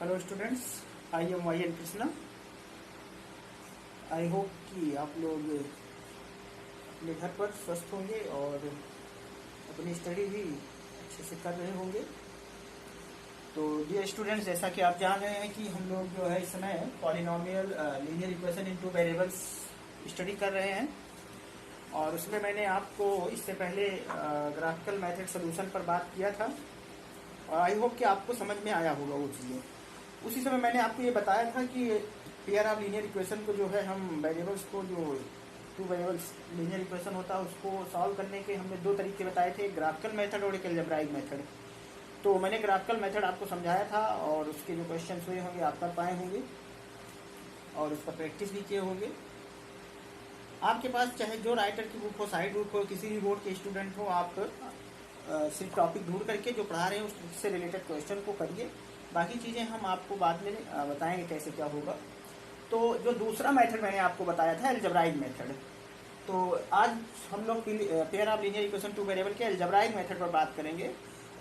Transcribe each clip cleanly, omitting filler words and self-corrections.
Hello students, I am Y N Krishna. I hope कि आप लोग अपने घर पर स्वस्थ होंगे और अपनी स्टडी भी अच्छे से कर रहे होंगे। तो डियर स्टूडेंट्स, जैसा कि आप जान रहे हैं कि हम लोग जो है इस समय polynomial linear equation into variables study कर रहे हैं। और उसमें मैंने आपको इससे पहले ग्राफिकल मेथड सोल्यूशन पर बात किया था और आई होप कि आपको समझ में आया होगा वो चीज़ें। उसी समय मैंने आपको ये बताया था कि पेयर ऑफ लीनियर इक्वेशन को जो है हम वेरिएबल्स को जो टू वेरिएबल्स लीनियर इक्वेशन होता है उसको सॉल्व करने के हमने दो तरीके बताए थे, ग्राफिकल मेथड और एक अलजेब्राइक मेथड। तो मैंने ग्राफिकल मेथड आपको समझाया था और उसके जो क्वेश्चन हुए होंगे आप कर पाए होंगे और उसका प्रैक्टिस भी किए होंगे। आपके पास चाहे जो राइटर की बुक हो, साइड बुक हो, किसी भी बोर्ड के स्टूडेंट हो, आप सिर्फ टॉपिक ढूंढ करके जो पढ़ा रहे हैं उससे रिलेटेड क्वेश्चन को करिए। बाकी चीज़ें हम आपको बाद में बताएंगे कैसे क्या होगा। तो जो दूसरा मेथड मैंने आपको बताया था अलजेब्राइक मेथड, तो आज हम लोग pair of linear equation two variable के अलजेब्राइक मेथड पर बात करेंगे।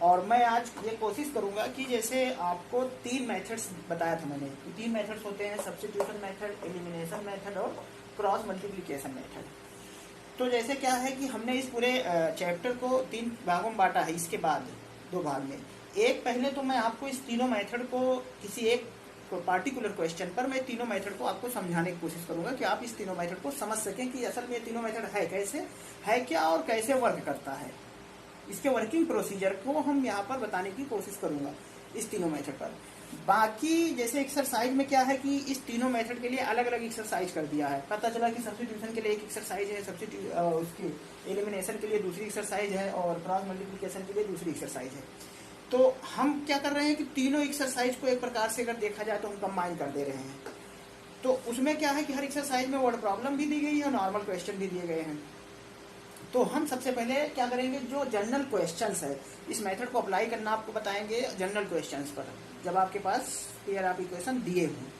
और मैं आज ये कोशिश करूंगा कि जैसे आपको तीन मेथड्स बताया था मैंने, तीन मेथड्स होते हैं, सब्स्टिट्यूशन मेथड, एलिमिनेशन मेथड और क्रॉस मल्टीप्लिकेशन मेथड। तो जैसे क्या है कि हमने इस पूरे चैप्टर को तीन भागों में बांटा है। इसके बाद दो भाग में, एक पहले तो मैं आपको इस तीनों मेथड को किसी एक पार्टिकुलर क्वेश्चन पर मैं तीनों मेथड को आपको समझाने की कोशिश करूंगा कि आप इस तीनों मेथड को समझ सकें कि असल में तीनों मेथड है कैसे, है क्या और कैसे वर्क करता है। इसके वर्किंग प्रोसीजर को हम यहाँ पर बताने की कोशिश करूंगा इस तीनों मेथड पर। बाकी जैसे एक्सरसाइज में क्या है कि इस तीनों मेथड के लिए अलग अलग एक्सरसाइज कर दिया है। पता चला कि सब्स्टिट्यूशन के लिए एक एक्सरसाइज है, उसकी एलिमिनेशन के लिए दूसरी एक्सरसाइज है और क्रॉस मल्टीप्लिकेशन के लिए दूसरी एक्सरसाइज है। तो हम क्या कर रहे हैं कि तीनों एक्सरसाइज को एक प्रकार से अगर देखा जाए तो हम कंबाइन कर दे रहे हैं। तो उसमें क्या है कि हर एक्सरसाइज में वर्ड प्रॉब्लम भी दी गई है और नॉर्मल क्वेश्चन भी दिए गए हैं। तो हम सबसे पहले क्या करेंगे, जो जनरल क्वेश्चंस है इस मेथड को अप्लाई करना आपको बताएंगे जनरल क्वेश्चंस पर, जब आपके पास पेयर ऑफ इक्वेशन दिए हों।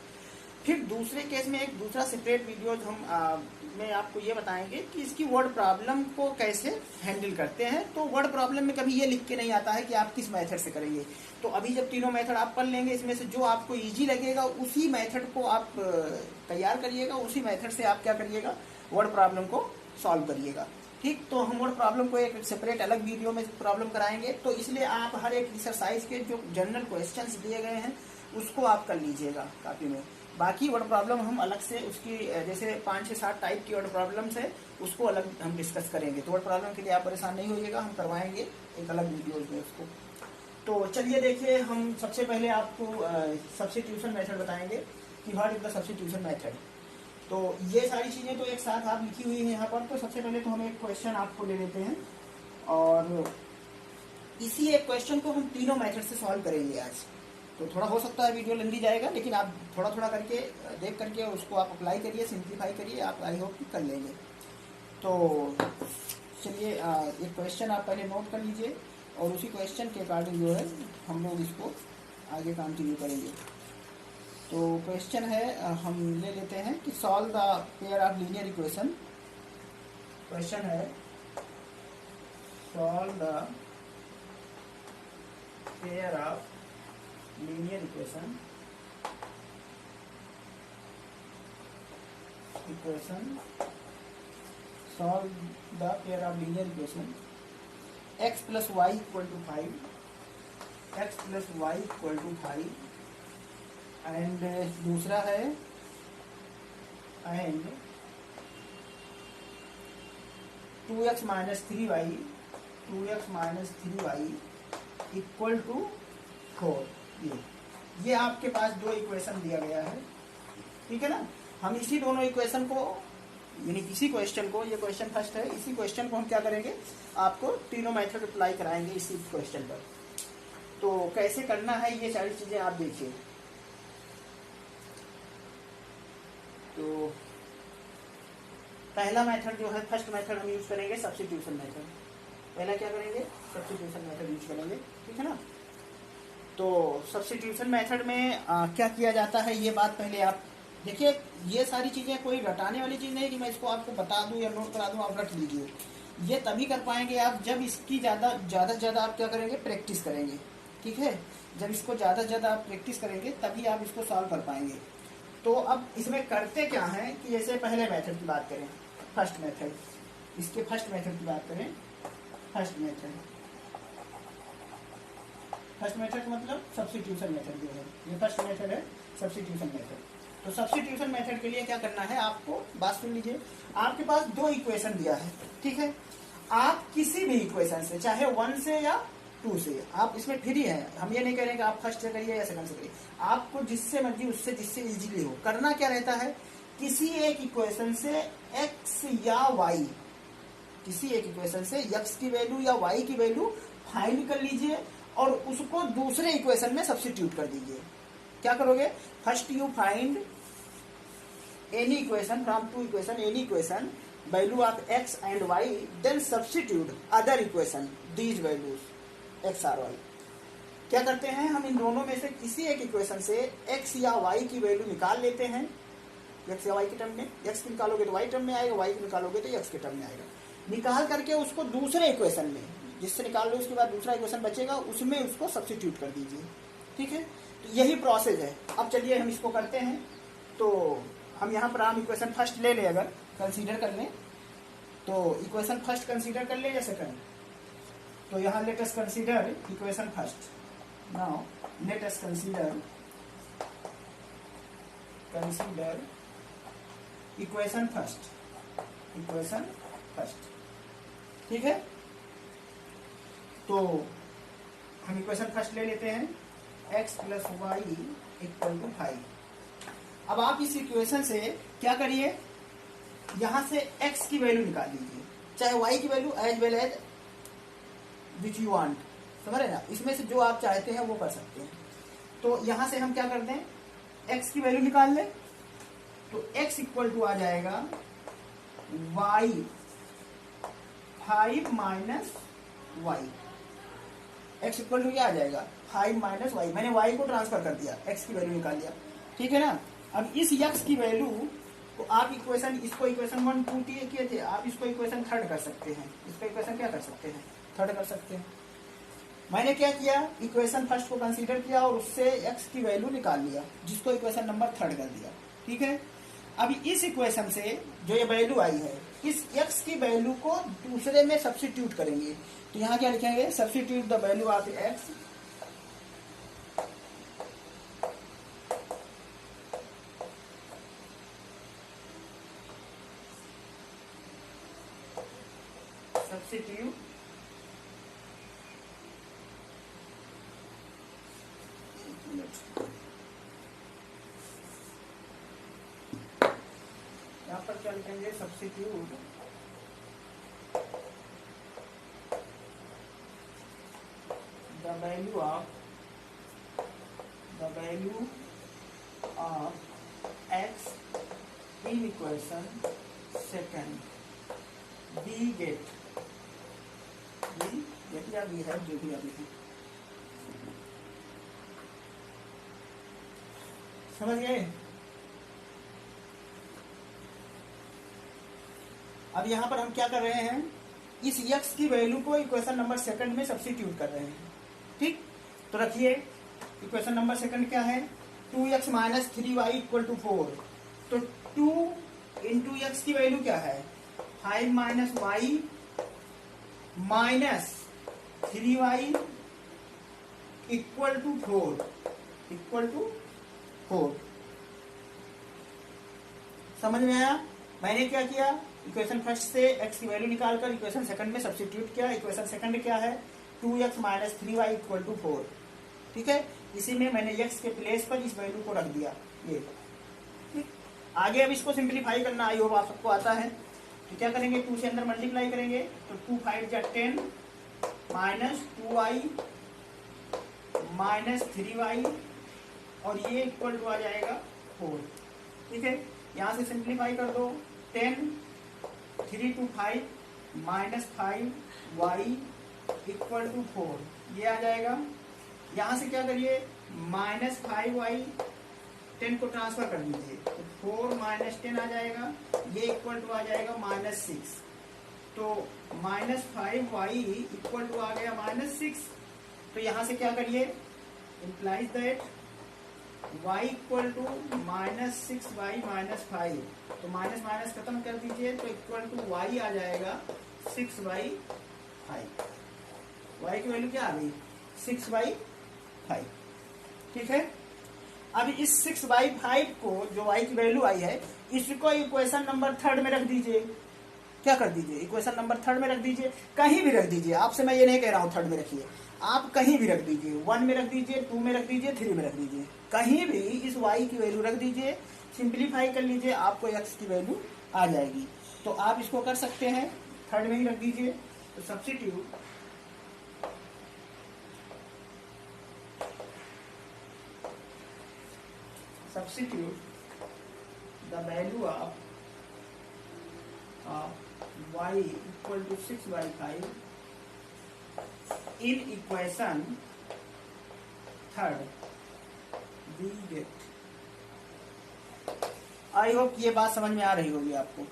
फिर दूसरे केस में एक दूसरा सेपरेट वीडियो हम में आपको ये बताएंगे कि इसकी वर्ड प्रॉब्लम को कैसे हैंडल करते हैं। तो वर्ड प्रॉब्लम में कभी ये लिख के नहीं आता है कि आप किस मेथड से करेंगे। तो अभी जब तीनों मेथड आप पढ़ लेंगे, इसमें से जो आपको इजी लगेगा उसी मेथड को आप तैयार करिएगा, उसी मेथड से आप क्या करिएगा, वर्ड प्रॉब्लम को सॉल्व करिएगा। ठीक, तो हम वर्ड प्रॉब्लम को एक सेपरेट अलग वीडियो में प्रॉब्लम कराएंगे। तो इसलिए आप हर एक एक्सरसाइज के जो जनरल क्वेश्चंस दिए गए हैं उसको आप कर लीजिएगा कॉपी में। बाकी वर्ड प्रॉब्लम हम अलग से उसकी जैसे 5 से 7 टाइप की वर्ड प्रॉब्लम्स है उसको अलग हम डिस्कस करेंगे। तो वर्ड प्रॉब्लम के लिए आप परेशान नहीं होइएगा, हम करवाएंगे एक अलग वीडियो में उसको। तो चलिए देखिए, हम सबसे पहले आपको सब्स्टिट्यूशन मेथड बताएंगे कि what is the substitution method. तो ये सारी चीज़ें तो एक साथ आप लिखी हुई है यहाँ पर। तो सबसे पहले तो हम एक क्वेश्चन आपको ले लेते हैं और इसी एक क्वेश्चन को हम तीनों मेथड से सॉल्व करेंगे आज। तो थोड़ा हो सकता है वीडियो लंबी जाएगा, लेकिन आप थोड़ा थोड़ा करके देख करके उसको आप अप्लाई करिए, सिंप्लीफाई करिए, आप आई होप कि कर लेंगे। तो चलिए एक क्वेश्चन आप पहले नोट कर लीजिए और उसी क्वेश्चन के अकॉर्डिंग जो है हम लोग इसको आगे कंटिन्यू करेंगे। तो क्वेश्चन है, हम ले लेते हैं कि solve the pair of linear equation. Question है solve the pair of linear equation solve the pair of linear equation x plus y equal to 5, x plus y equal to 5 and दूसरा है and 2x minus 3y equal to 4। ये आपके पास दो equation दिया गया है, ठीक है ना। हम इसी दोनों इक्वेशन को, यानी इसी क्वेश्चन को, ये क्वेश्चन फर्स्ट है, इसी क्वेश्चन को हम क्या करेंगे, आपको तीनों मेथड अप्लाई कराएंगे इसी क्वेश्चन पर। तो कैसे करना है ये सारी चीजें आप देखिए। तो पहला मेथड जो है, फर्स्ट मेथड हम यूज करेंगे सब्स्टिट्यूशन मेथड। पहला क्या करेंगे, सब्स्टिट्यूशन मेथड यूज करेंगे, ठीक है ना। तो सब्स्टिट्यूशन मेथड में क्या किया जाता है ये बात पहले आप देखिए। ये सारी चीजें कोई रटाने वाली चीज नहीं कि मैं इसको आपको बता दूं या नोट करा दूं, आप रट लीजिए। ये तभी कर पाएंगे आप जब इसकी ज्यादा आप क्या करेंगे, प्रैक्टिस करेंगे। ठीक है, जब इसको ज़्यादा से ज़्यादा आप प्रैक्टिस करेंगे तभी आप इसको सॉल्व कर पाएंगे। तो अब इसमें करते क्या है कि जैसे पहले मेथड की बात करें, फर्स्ट मेथड, इसके फर्स्ट मेथड की बात करें, फर्स्ट मेथड मतलब सब्स्टिट्यूशन मेथड जो है, ये फर्स्ट मेथड है सब्स्टिट्यूशन मेथड। तो सब्स्टिट्यूशन मेथड के लिए क्या करना है, आपको बात सुन लीजिए, आपके पास दो इक्वेशन दिया है, ठीक है, आप किसी भी इक्वेशन से, चाहे 1 से या 2 से, आप इसमें फ्री हैं, हम ये नहीं कह रहे हैं कि आप फर्स्ट से करिए या सेकंड से करिए, आपको जिससे मर्जी उससे, जिससे इजीली हो। करना क्या रहता है, किसी एक इक्वेशन से x या y, किसी एक इक्वेशन से x की वैल्यू या y की वैल्यू फाइंड कर लीजिए और उसको दूसरे इक्वेशन में सब्स्टिट्यूट कर दीजिए। क्या करोगे, first you find any equation from two equation, any equation value of x and y, then substitute other equation these values x और y। क्या करते हैं, हम इन दोनों में से किसी एक इक्वेशन से x या y की वैल्यू निकाल लेते हैं, x या y के टर्म में, x की निकालोगे तो y टर्म में आएगा, y की निकालोगे तो x के टर्म में आएगा। निकाल करके उसको दूसरे इक्वेशन में, जिससे निकाल लो उसके बाद दूसरा इक्वेशन बचेगा, उसमें उसको सब्स्टिट्यूट कर दीजिए, ठीक है। तो यही प्रोसेस है। अब चलिए हम इसको करते हैं। तो हम यहाँ पर हम इक्वेशन फर्स्ट ले लें, अगर कंसीडर कर लें तो इक्वेशन फर्स्ट कंसीडर कर लें या सेकंड। तो यहाँ let us consider equation first. Now let us consider equation first, ठीक है। तो हम इक्वेशन फर्स्ट ले लेते हैं, x + y = 5। अब आप इस इक्वेशन से क्या करिए, यहां से x की वैल्यू निकाल लीजिए, चाहे y की value, as well as which you want, समझ रहे ना, इसमें से जो आप चाहते हैं वो कर सकते हैं। तो यहां से हम क्या करते हैं, x की वैल्यू निकाल लें, तो x = आ जाएगा y 5 - y, x = क्या आ जाएगा 5 - y, मैंने y को ट्रांसफर कर दिया, x की वैल्यू निकाल लिया, ठीक है ना। अब इस x की वैल्यू को आप इक्वेशन, इसको इक्वेशन 1 2 किए थे, आप इसको इक्वेशन थर्ड कर सकते हैं, इसको इक्वेशन क्या कर सकते हैं, थर्ड कर सकते हैं। मैंने क्या किया, इक्वेशन फर्स्ट को कंसीडर किया और उससे x की वैल्यू निकाल लिया, जिसको इक्वेशन नंबर थर्ड कर दिया, ठीक है। अब इस इक्वेशन से जो ये वैल्यू आई है, इस x की वैल्यू को दूसरे में सब्स्टिट्यूट करेंगे। तो यहाँ क्या लिखेंगे, substitute the value of x substitute यहाँ पर क्या लिखेंगे, substitute the value of x in equation second, we get या बी है, जो भी अभी है, समझ गए। अब यहां पर हम क्या कर रहे हैं, इस x की वैल्यू को इक्वेशन नंबर सेकंड में सब्स्टिट्यूट कर रहे हैं, ठीक। तो रखिए इक्वेशन नंबर सेकंड क्या है, 2x - 3y = 4। तो 2 × x की वैल्यू क्या है, 5 - y - 3y = 4। समझ में आया। मैंने क्या किया, इक्वेशन फर्स्ट से x की वैल्यू निकालकर इक्वेशन सेकंड में सब्स्टिट्यूट किया। इक्वेशन सेकंड क्या है, 2x - 3y = 4, ठीक है। इसी में मैंने x के प्लेस पर इस वैल्यू को रख दिया, ये ठीक। आगे अब इसको सिंप्लीफाई करना, आई होप आप सबको आता है। तो क्या करेंगे, 2 से अंदर मल्टीप्लाई करेंगे, तो 2 × 5 = 10 -2y - 3y और ये इक्वल टू आ जाएगा 4, ठीक है। यहाँ से सिंप्लीफाई कर दो, 10 3 × 5 -5y = 4, ये आ जाएगा। यहाँ से क्या करिए, -5y 10 को ट्रांसफर कर दीजिए, तो 4 - 10 आ जाएगा, ये इक्वल टू आ जाएगा -6। तो -5y = आ गया -6। तो यहाँ से क्या करिए, implies that y equal to -6y - 5, तो माइनस माइनस खत्म कर दीजिए, तो इक्वल टू y आ जाएगा 6/5। y की वैल्यू क्या आ गई, 6/5। ठीक है, अब इस 6/5 को जो y की वैल्यू आई है, इसको इक्वेशन नंबर 3 में रख दीजिए। क्या कर दीजिए, इक्वेशन नंबर 3 में रख दीजिए, कहीं भी रख दीजिए। आपसे मैं ये नहीं कह रहा हूँ 3 में रखिए, आप कहीं भी रख दीजिए, 1 में रख दीजिए, 2 में रख दीजिए, 3 में रख दीजिए, कहीं भी इस y की वैल्यू रख दीजिए, सिंप्लीफाई कर लीजिए, आपको x की वैल्यू आ जाएगी। तो आप इसको कर सकते हैं, 3 में ही रख दीजिए। तो substitute the value of y equal to 6/5 in equation 3 we get. I hope ये बात समझ में आ रही होगी आपको।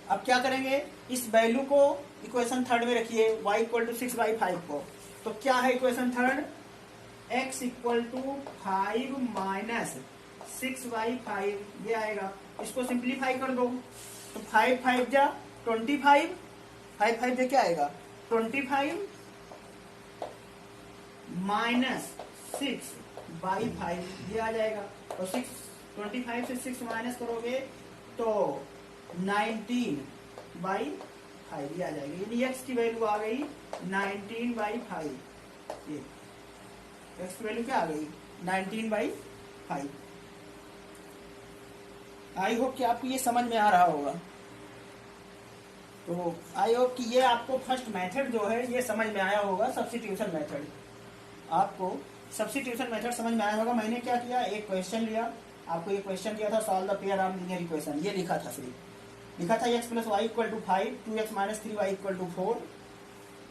अब क्या करेंगे, इस वैल्यू को इक्वेशन 3 में रखिए, y इक्वल टू 6/5 को। तो क्या है equation 3, x equal to 5 minus 6/5 ये आएगा। इसको सिंप्लीफाई कर दो, तो 5 5 जा 25, 5 5 जा क्या आएगा 25 माइनस 6/5 ये आ जाएगा। और 25 से 6 माइनस करोगे तो 19/5 ये आ जाएगी। यानी x की वैल्यू आ गई 19/5। ये x की वैल्यू क्या आ गई 19/5। आई होप कि आपको ये समझ में आ रहा होगा। तो आई होप कि ये आपको फर्स्ट मेथड जो है ये समझ में आया होगा, सब्स्टिट्यूशन मेथड। आपको सब्स्टिट्यूशन मेथड समझ में आया होगा। मैंने क्या किया, एक क्वेश्चन लिया, आपको ये क्वेश्चन दिया था, solve the pair of linear equation, ये लिखा था, सिर्फ लिखा था x + y = 5, 2x - 3y = 4।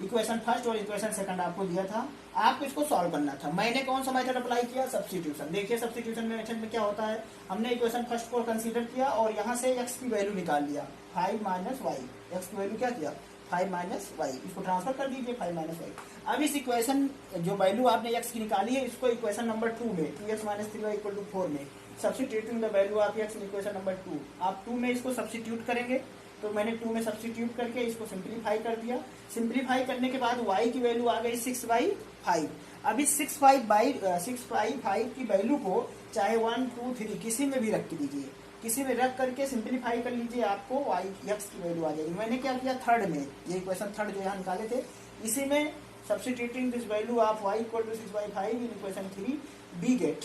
Equation first और इक्वेशन सेकंड आपको दिया था, आपको इसको सॉल्व करना था। मैंने कौन सा मेथड अप्लाई किया, सब्स्टिट्यूशन। देखिए सब्स्टिट्यूशन मेथड में क्या होता है, हमने इक्वेशन फर्स्ट को कंसीडर किया और यहाँ से x की वैल्यू निकाल लिया 5 - y। x की वैल्यू क्या किया 5 - y, इसको ट्रांसफर कर दीजिए 5 - y। अब इस इक्वेशन जो वैल्यू आपने x की निकाली है, इसको इक्वेशन नंबर 2 में 2x - 3y = 4 में substituting the value of x in equation number 2, आप 2 में इसको सब्स्टिट्यूट करेंगे। तो मैंने 2 में सब्स्टिट्यूट करके इसको सिंप्लीफाई कर दिया। सिंप्लीफाई करने के बाद y की वैल्यू आ गई 6/5। अब इस 6/5 की वैल्यू को चाहे 1 2 3 किसी में भी रख दीजिए, किसी में रख करके सिंप्लीफाई कर लीजिए, आपको x की वैल्यू आ जाएगी। मैंने क्या किया, 3 में, ये इक्वेशन 3 जो यहाँ निकाले थे, इसी में substituting this value of y = 6/5 in equation 3 we get.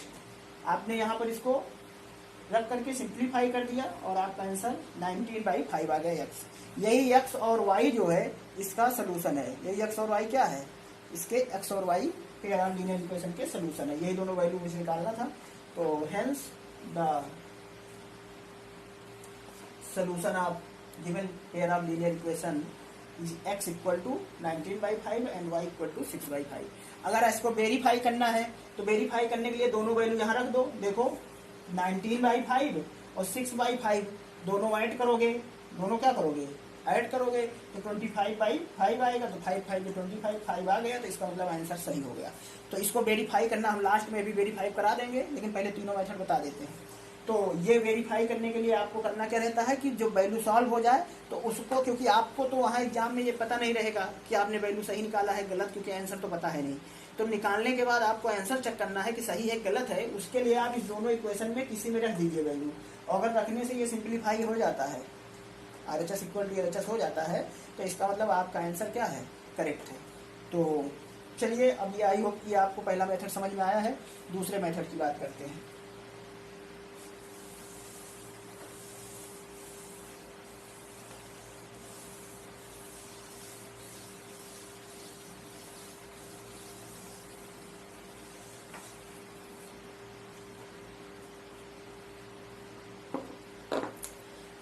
आपने यहाँ पर इसको रख करके सिंप्लीफाई कर दिया और आपका आंसर 19/5 आ गया x। यही x और y जो है इसका सोल्यूशन है। यही x और y क्या है, इसके x और y pair of linear equation के सोल्यूशन है। यही दोनों वैल्यू मुझे निकालना था। तो hence the solution of given pair of linear equation is x = 19/5 and y = 6/5। अगर इसको वेरीफाई करना है तो वेरीफाई करने के लिए दोनों वैल्यू यहाँ रख दो। देखो 19/5 और 6/5 दोनों ऐड करोगे, दोनों क्या करोगे ऐड करोगे, तो 25/5 आएगा। तो 5 5 में 25 5 आ गया, तो इसका मतलब आंसर सही हो गया। तो इसको वेरीफाई करना हम लास्ट में भी वेरीफाई करा देंगे, लेकिन पहले तीनों मेथड बता देते हैं। तो ये वेरीफाई करने के लिए आपको करना क्या रहता है कि जो वैल्यू सॉल्व हो जाए तो उसको, क्योंकि आपको तो वहाँ एग्जाम में ये पता नहीं रहेगा कि आपने वैल्यू सही निकाला है गलत, क्योंकि आंसर तो पता है नहीं। तो निकालने के बाद आपको आंसर चेक करना है कि सही है गलत है। उसके लिए आप इस दोनों इक्वेशन में किसी में रख दीजिए वैल्यू, और अगर रखने से ये सिंप्लीफाई हो जाता है, RHS = LHS हो जाता है, तो इसका मतलब आपका आंसर क्या है, करेक्ट है। तो चलिए, अब ये आई होप कि आपको पहला मेथड समझ में आया है। दूसरे मेथड की बात करते हैं।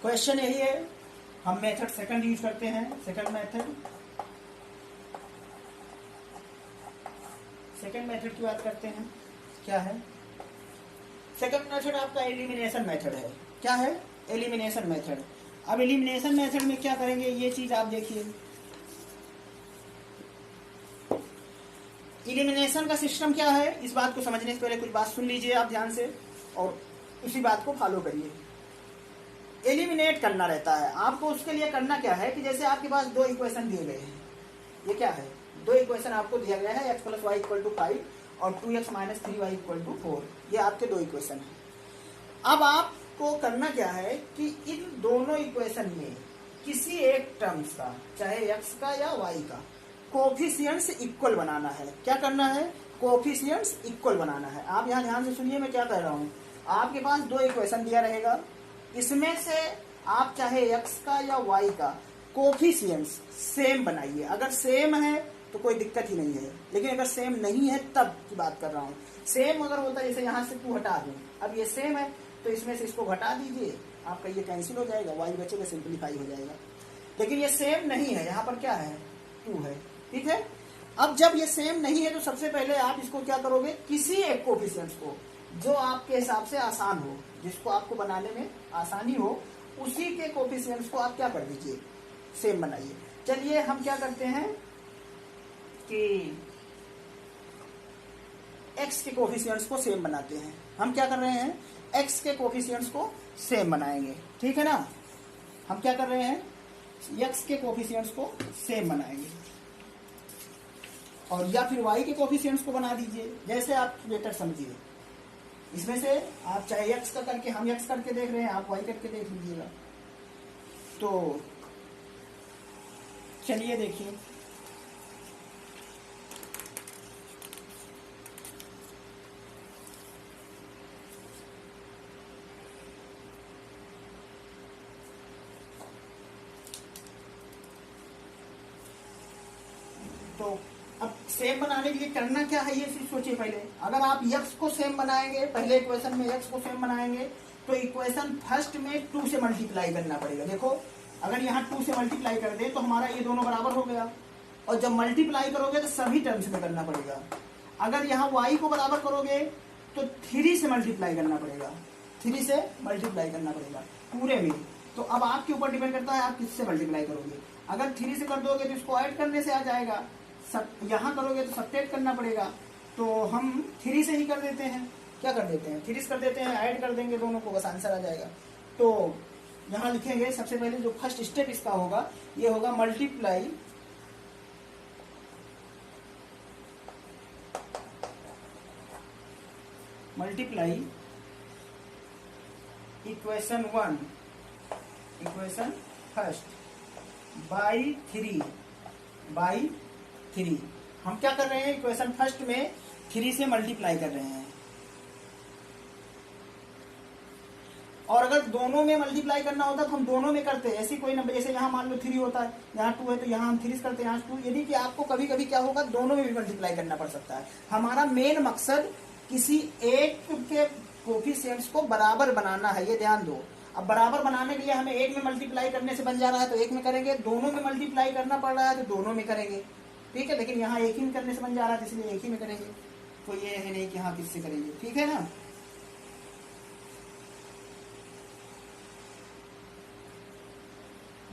क्वेश्चन यही है, हम मेथड सेकंड यूज करते हैं। सेकंड मेथड की बात करते हैं। क्या है सेकंड मेथड, आपका एलिमिनेशन मेथड है। क्या है, एलिमिनेशन मेथड। अब एलिमिनेशन मेथड में क्या करेंगे, ये चीज आप देखिए। इलिमिनेशन का सिस्टम क्या है, इस बात को समझने से पहले कुछ बात सुन लीजिए आप ध्यान से और उसी बात को फॉलो करिए। एलिमिनेट करना रहता है आपको, उसके लिए करना क्या है कि जैसे आपके पास दो इक्वेशन दिए गए हैं, ये क्या है, दो इक्वेशन आपको दिया गया है, x + y = 5 और 2x - 3y = 4, ये आपके दो इक्वेशन है। अब आपको करना क्या है कि इन दोनों इक्वेशन में किसी एक टर्म्स का, चाहे x का या y का, कोफिशिएंट्स इक्वल बनाना है। क्या करना है, कोफिशिएंट्स इक्वल बनाना है। आप यहाँ ध्यान से सुनिए मैं क्या कह रहा हूँ। आपके पास दो इक्वेशन दिया रहेगा, इसमें से आप चाहे x का या y का कोफिशिएंट्स सेम बनाइए। अगर सेम है तो कोई दिक्कत ही नहीं है, लेकिन अगर सेम नहीं है तब की बात कर रहा हूँ। सेम अगर होता है, जैसे यहाँ से 2 हटा दूं, अब ये सेम है तो इसमें से इसको घटा दीजिए, आपका ये कैंसिल हो जाएगा, y बचेगा, सिंप्लीफाई हो जाएगा। लेकिन ये सेम नहीं है, यहाँ पर क्या है, 2 है, ठीक है। अब जब ये सेम नहीं है तो सबसे पहले आप इसको क्या करोगे, किसी एक कोफिशिएंट्स को जो आपके हिसाब से आसान हो, जिसको आपको बनाने में आसानी हो, उसी के कोफिशिएंट्स को आप क्या कर दीजिए, सेम बनाइए। चलिए हम क्या करते हैं कि x के कोफिशिएंट्स को सेम बनाते हैं। हम क्या कर रहे हैं, x के कोफिशिएंट्स को सेम बनाएंगे, ठीक है ना। हम क्या कर रहे हैं, x के कोफिशिएंट्स को सेम बनाएंगे और या फिर y के कोफिशिएंट्स को बना दीजिए, जैसे आप बेटर समझिए। इसमें से आप चाहे x का करके, हम x करके देख रहे हैं, आप y करके देख लीजिएगा। तो चलिए देखिए, तो अब सेम बनाने के लिए करना क्या है ये चीज सोचिए पहले। अगर आप x को सेम बनाएंगे, पहले इक्वेशन में x को सेम बनाएंगे तो इक्वेशन फर्स्ट में 2 से मल्टीप्लाई करना पड़ेगा। देखो अगर यहाँ 2 से मल्टीप्लाई कर दे तो हमारा ये दोनों बराबर हो गया, और जब मल्टीप्लाई करोगे तो सभी टर्म्स में करना पड़ेगा। अगर यहाँ y को बराबर करोगे तो 3 से मल्टीप्लाई करना पड़ेगा, 3 से मल्टीप्लाई करना पड़ेगा पूरे में। तो अब आपके ऊपर डिपेंड करता है आप किससे मल्टीप्लाई करोगे। अगर 3 से कर दोगे तो इसको ऐड करने से आ जाएगा, यहाँ करोगे तो सब्ट्रैक्ट करना पड़ेगा। तो हम 3 से ही कर देते हैं, क्या कर देते हैं, 3 से कर देते हैं, ऐड कर देंगे दोनों को, बस आंसर आ जाएगा। तो यहाँ लिखेंगे सबसे पहले जो फर्स्ट स्टेप इसका होगा, ये होगा multiply equation 1, equation first by 3। हम क्या कर रहे हैं, इक्वेशन फर्स्ट में 3 से मल्टीप्लाई कर रहे हैं। और अगर दोनों में मल्टीप्लाई करना होता तो हम दोनों में करते हैं। ऐसी कोई नंबर, जैसे यहाँ मान लो 3 होता है, यहाँ 2 है तो यहाँ हम 3 करते हैं, यहाँ 2। यदि कि आपको कभी कभी क्या होगा, दोनों में भी मल्टीप्लाई करना पड़ सकता है। हमारा मेन मकसद किसी एक के कोफिशिएंट्स को बराबर बनाना है, ये ध्यान दो। अब बराबर बनाने के लिए हमें एक में मल्टीप्लाई करने से बन जा रहा है तो एक में करेंगे, दोनों में मल्टीप्लाई करना पड़ रहा है तो दोनों में करेंगे, ठीक है। लेकिन यहाँ एक ही में करने से बन जा रहा है तो इसलिए एक ही में करेंगे। तो ये है नहीं कि हाँ किससे करेंगे, ठीक है ना।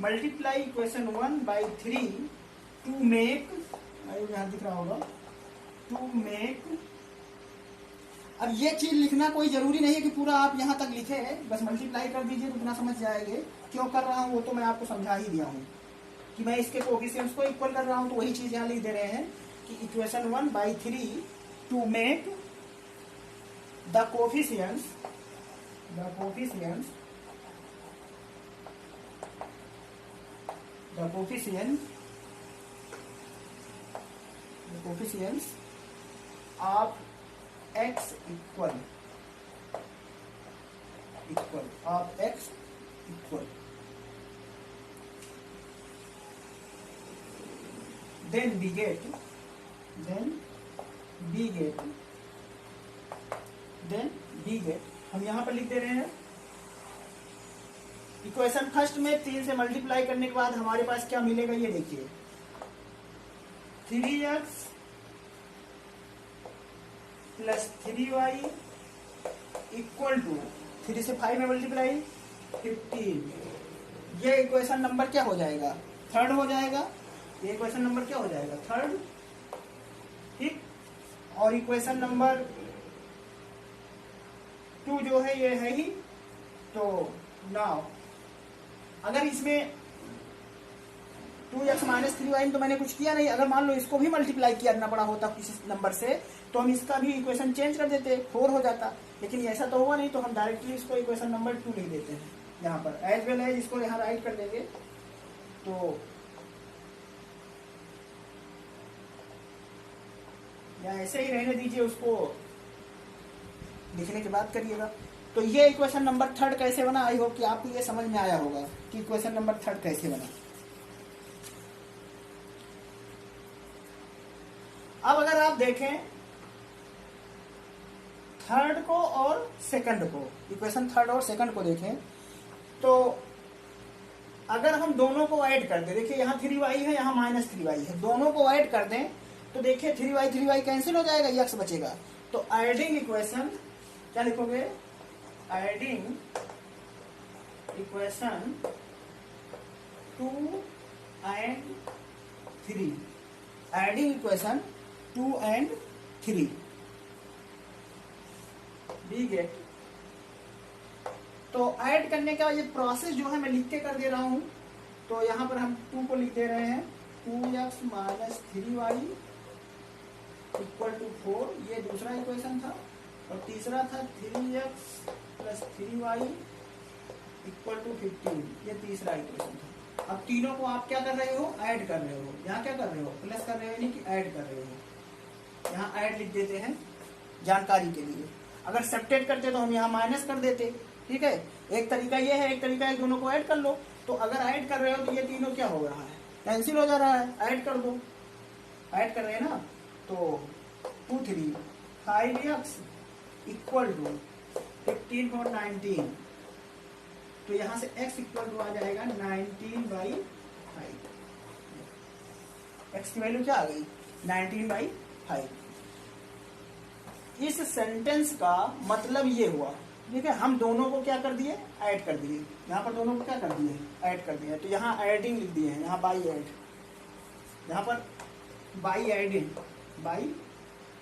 मल्टीप्लाई इक्वेशन 1/3 टू मेक, यहाँ दिख रहा होगा, टू मेक। अब ये चीज लिखना कोई जरूरी नहीं है कि पूरा आप यहाँ तक लिखे हैं, बस मल्टीप्लाई कर दीजिए तो इतना समझ जाएंगे। क्यों कर रहा हूँ वो तो मैं आपको समझा ही दिया हूँ कि मैं इसके कोफिशिएंट्स को इक्वल कर रहा हूँ, तो वही चीज यहाँ लिख दे रहे हैं कि equation 1/3 to make the coefficients of x equal then we get हम यहाँ पर लिख दे रहे हैं इक्वेशन फर्स्ट में 3 से मल्टीप्लाई करने के बाद हमारे पास क्या मिलेगा, ये देखिए 3x + 3y इक्वल टू 3 से 5 में मल्टीप्लाई 15। ये इक्वेशन नंबर क्या हो जाएगा, थर्ड हो जाएगा। ये इक्वेशन नंबर क्या हो जाएगा, थर्ड, ठीक। और इक्वेशन नंबर 2 जो है ये है ही। तो नाउ अगर इसमें 2x माइनस 3y तो मैंने कुछ किया नहीं, अगर मान लो इसको भी मल्टीप्लाई करना पड़ा होता किसी नंबर से तो हम इसका भी इक्वेशन चेंज कर देते, 4 हो जाता, लेकिन ऐसा तो हुआ नहीं, तो हम डायरेक्टली इसको इक्वेशन नंबर 2 लिख देते हैं यहाँ पर, एज वेल एज इसको यहाँ राइट कर देंगे। तो या ऐसे ही रहने दीजिए, उसको लिखने के बाद करिएगा। तो ये इक्वेशन नंबर 3 कैसे बना, आई होप कि आपको ये समझ में आया होगा कि इक्वेशन नंबर 3 कैसे बना। अब अगर आप देखें थर्ड को और सेकंड को, इक्वेशन 3 और सेकंड को देखें, तो अगर हम दोनों को ऐड कर दें, देखिए यहाँ 3y है, यहाँ माइनस 3y है, दोनों को ऐड कर दें तो देखिए 3y कैंसिल हो जाएगा, x बचेगा। तो एडिंग इक्वेशन क्या लिखोगे, adding equation 2 and 3, adding equation 2 and 3 we get. तो ऐड करने का ये प्रोसेस जो है मैं लिख के कर दे रहा हूं। तो यहां पर हम 2 को लिख दे रहे हैं, 2x minus 3y equal to 4, ये दूसरा इक्वेशन था, और तीसरा था 3x plus 3y equal to 15, ये तीसरा इक्वेशन था। अब तीनों को आप क्या कर रहे हो, ऐड कर रहे हो। यहाँ क्या कर रहे हो, प्लस कर रहे हो, यानी कि ऐड कर रहे हो। यहाँ ऐड लिख देते हैं जानकारी के लिए। अगर सब्ट्रैक्ट करते तो हम यहाँ माइनस कर देते, ठीक है। एक तरीका ये है, एक तरीका है दोनों को ऐड कर लो। तो अगर ऐड कर रहे हो तो ये तीनों क्या हो रहा है, कैंसिल हो जा रहा है, ऐड कर दो, ऐड कर रहे हैं ना। तो 2 3 5x इक्वल टू 15 और 19, तो यहां से x इक्वल टू आ जाएगा 19/5। x की वैल्यू क्या आ गई, 19/5। इस सेंटेंस का मतलब ये हुआ, ठीक है, हम दोनों को क्या कर दिए, ऐड कर दिए। यहाँ पर दोनों को क्या कर दिए, ऐड कर दिए। तो यहाँ एडिंग लिख दिए हैं, यहाँ बाई ऐड, यहाँ पर बाई एडिंग, बाई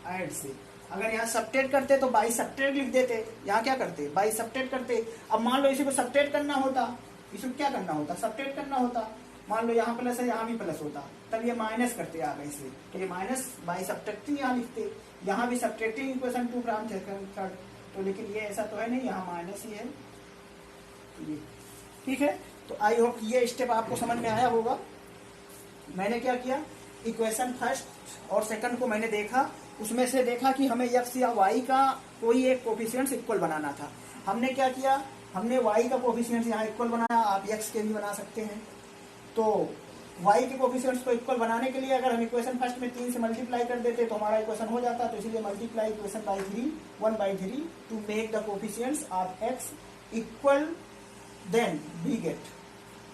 ऐड से। अगर यहाँ सब्ट्रैक्ट करते तो बाई सब्ट्रैक्ट लिख देते, यहाँ क्या करते, बाई सब्ट्रैक्ट करते। अब मान लो इसी को सब्ट्रैक्ट करना होता, इसको क्या करना होता, सब्ट्रैक्ट करना होता। मान लो यहाँ प्लस है, यहाँ भी प्लस होता, तब ये माइनस करते आगे से, तो ये माइनस बाई सब्ट्रैक्टिंग यहाँ लिखते। यहाँ भी सब्ट्रैक्टिंग इक्वेशन 2 फ्रॉम थर्ड, तो लेकिन ये ऐसा तो है नहीं, यहाँ माइनस ही है, ये ठीक है। तो आई होप ये स्टेप आपको समझ में आया होगा। मैंने क्या किया, इक्वेशन फर्स्ट और सेकंड को मैंने देखा, उसमें से देखा कि हमें x या y का कोई एक कोफिशिएंट इक्वल बनाना था। हमने क्या किया, हमने y का कोफिशिएंट यहाँ इक्वल बनाया, आप x के भी बना सकते हैं। तो y के कोफिशिएंट्स को इक्वल बनाने के लिए अगर हम इक्वेशन फर्स्ट में 3 से मल्टीप्लाई कर देते तो हमारा इक्वेशन हो जाता। तो इसलिए multiply equation by 3, 1/3 to make the coefficients of x equal, then we get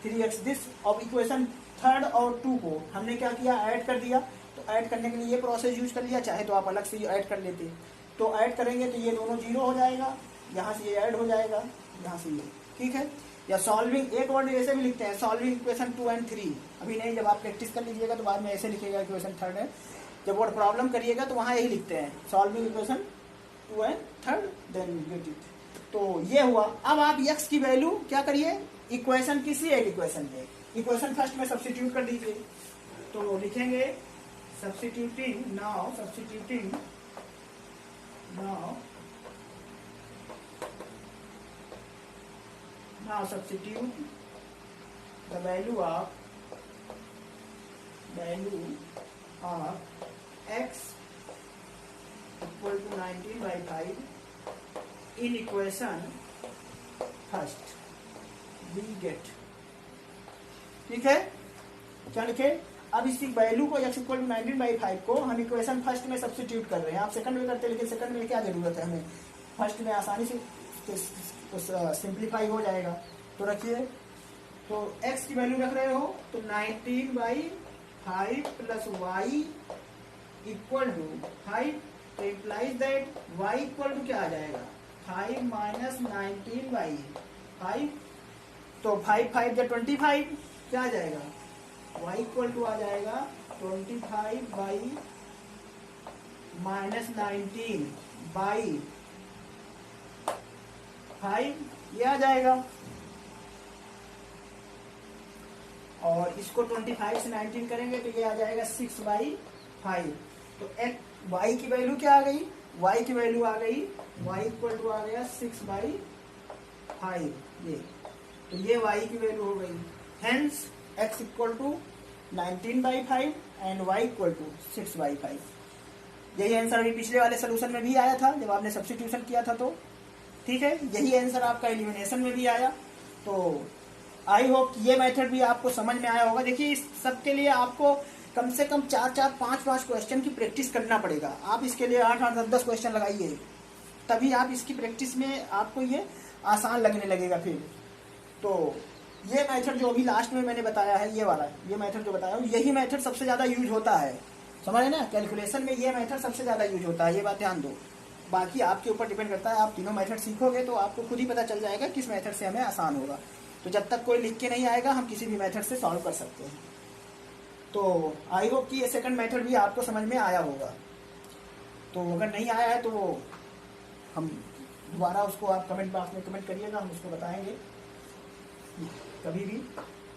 3x this. अब इक्वेशन 3 और 2 को हमने क्या किया, ऐड कर दिया। तो ऐड करने के लिए ये प्रोसेस यूज कर लिया, चाहे तो आप अलग से ऐड कर लेते। तो ऐड करेंगे तो ये दोनों 0 हो जाएगा, यहाँ से ये ऐड हो जाएगा, यहाँ से ये, ठीक है। या सॉल्विंग, एक वर्ड ऐसे भी लिखते हैं, सॉल्विंग इक्वेशन 2 and 3। अभी नहीं, जब आप प्रैक्टिस कर लीजिएगा तो बाद में ऐसे लिखिएगा इक्वेशन 3 है। जब वर्ड प्रॉब्लम करिएगा तो वहाँ यही लिखते हैं, solving equation 2 and 3, then get it. तो ये हुआ। अब आप x की वैल्यू क्या करिए, इक्वेशन किसी एक इक्वेशन में, इक्वेशन फर्स्ट में सब्स्टिट्यूट कर दीजिए। तो लिखेंगे substituting, now substituting, now substitute the value of x equal to 19/5 in equation first, we get, ठीक है। क्या लिखे, अब इसकी वैल्यू को x इक्वल टू 19/5 को हम इक्वेशन फर्स्ट में सब्स्टिट्यूट कर रहे हैं। आप सेकंड में करते, लेकिन सेकंड में क्या जरूरत है हमें, फर्स्ट में आसानी से तो सिंप्लीफाई हो जाएगा। तो रखिए, तो x की वैल्यू रख रहे हो तो 19/5 प्लस y इक्वल टू 5, तो implies that y equal to क्या आ जाएगा, 5 माइनस 19/5। तो 5 5 या 25 क्या आ जाएगा, y इक्वल टू आ जाएगा 25/19। -19/5 ये आ जाएगा। और इसको 25 से 19 करेंगे तो ये आ जाएगा 6/5। तो y की वैल्यू क्या आ गई, y की वैल्यू आ गई, y इक्वल टू आ गया 6/5। ये तो ये y की वैल्यू हो गई। Hence x equal to 19/5 and y equal to 6/5। यही आंसर अभी पिछले वाले सोल्यूशन में भी आया था जब आपने सब्स्टिट्यूशन किया था। तो ठीक है, यही आंसर आपका एलिमिनेशन में भी आया। तो आई होप ये मेथड भी आपको समझ में आया होगा। देखिए इस सब के लिए आपको कम से कम 4-4, 5-5 क्वेश्चन की प्रैक्टिस करना पड़ेगा। आप इसके लिए 8-8, 10-10 क्वेश्चन लगाइए, तभी आप इसकी प्रैक्टिस में आपको ये आसान लगने लगेगा फिर। तो ये मेथड जो अभी लास्ट में मैंने बताया है, ये वाला ये मेथड जो बताया हूँ, यही मेथड सबसे ज़्यादा यूज होता है, समझ ना। कैलकुलेशन में ये मेथड सबसे ज़्यादा यूज होता है, ये बात ध्यान दो। बाकी आपके ऊपर डिपेंड करता है, आप तीनों मेथड सीखोगे तो आपको खुद ही पता चल जाएगा किस मेथड से हमें आसान होगा। तो जब तक कोई लिख के नहीं आएगा हम किसी भी मेथड से सॉल्व कर सकते हैं। तो आई होप कि ये सेकंड मेथड भी आपको समझ में आया होगा। तो अगर नहीं आया है तो हम दोबारा उसको आप कमेंट बॉक्स में कमेंट करिएगा, हम उसको बताएंगे कभी भी।